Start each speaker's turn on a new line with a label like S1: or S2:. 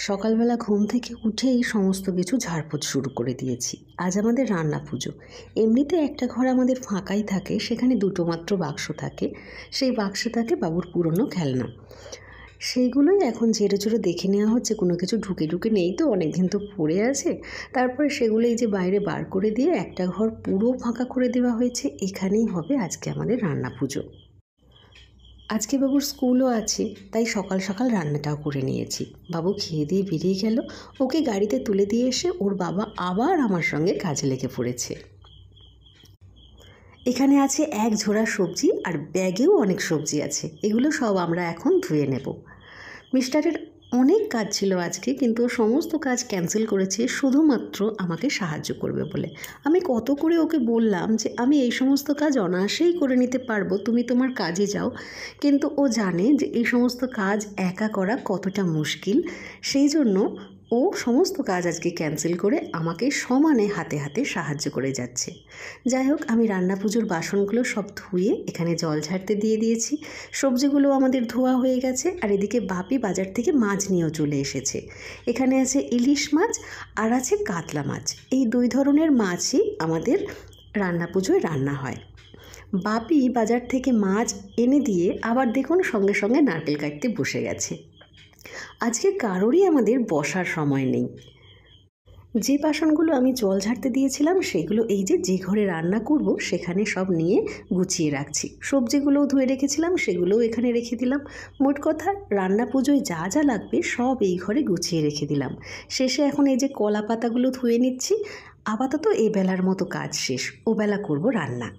S1: সকালবেলা ঘুম থেকে উঠেই সমস্ত কিছু ঝাড়পোছ শুরু করে দিয়েছি। আজ আমাদের রান্না পুজো। এমনিতে একটা ঘর আমাদের ফাঁকাই থাকে, সেখানে দুটো মাত্র বাক্স থাকে। সেই বাক্সে থাকে বাবুর পুরনো খেলনা। সেইগুলোই এখন ঝেড়ে ঝুড়ে দেখে নেওয়া হচ্ছে, কোনো কিছু ঢুকে ঢুকে নেই তো, অনেক দিন তো পড়ে আছে। তারপরে সেগুলো এই যে বাইরে বার করে দিয়ে একটা ঘর পুরো ফাঁকা করে দেওয়া হয়েছে। এখানেই হবে আজকে আমাদের রান্না পুজো। আজকে বাবুর স্কুলও আছে, তাই সকাল সকাল রান্নাটাও করে নিয়েছি। বাবু খেয়ে দিয়ে বেরিয়ে গেল। ওকে গাড়িতে তুলে দিয়ে এসে ওর বাবা আবার আমার সঙ্গে কাজে লেগে পড়েছে। এখানে আছে এক ঝোড়া সবজি, আর ব্যাগেও অনেক সবজি আছে। এগুলো সব আমরা এখন ধুয়ে নেব। মিস্টারের অনেক কাজ ছিল আজকে, কিন্তু ও সমস্ত কাজ ক্যান্সেল করেছে শুধুমাত্র আমাকে সাহায্য করবে বলে। আমি কত করে ওকে বললাম যে আমি এই সমস্ত কাজ অনায়াসেই করে নিতে পারবো, তুমি তোমার কাজে যাও। কিন্তু ও জানে যে এই সমস্ত কাজ একা করা কতটা মুশকিল। সেই জন্য ও সমস্ত কাজ আজকে ক্যান্সেল করে আমাকে সমানে হাতে হাতে সাহায্য করে যাচ্ছে। যাই হোক, আমি রান্না পুজোর বাসনগুলো সব ধুয়ে এখানে জল ঝাড়তে দিয়ে দিয়েছি। সবজিগুলো আমাদের ধোয়া হয়ে গেছে, আর এদিকে বাপি বাজার থেকে মাছ নিয়েও চলে এসেছে। এখানে আছে ইলিশ মাছ আর আছে কাতলা মাছ। এই দুই ধরনের মাছই আমাদের রান্না পুজোয় রান্না হয়। বাপি বাজার থেকে মাছ এনে দিয়ে আবার দেখুন সঙ্গে সঙ্গে নারকেল কাটতে বসে গেছে। আজকে কারোরই আমাদের বসার সময় নেই। যে বাসনগুলো আমি জল ঝাড়তে দিয়েছিলাম সেগুলো এই যে ঘরে রান্না করব সেখানে সব নিয়ে গুছিয়ে রাখছি। সবজিগুলোও ধুয়ে রেখেছিলাম, সেগুলোও এখানে রেখে দিলাম। মোট কথা রান্না পুজোয় যা যা লাগবে সব এই ঘরে গুছিয়ে রেখে দিলাম। শেষে এখন এই যে কলা পাতাগুলো ধুয়ে নিচ্ছি। আপাতত এ বেলার মতো কাজ শেষ, ও বেলা করব রান্না।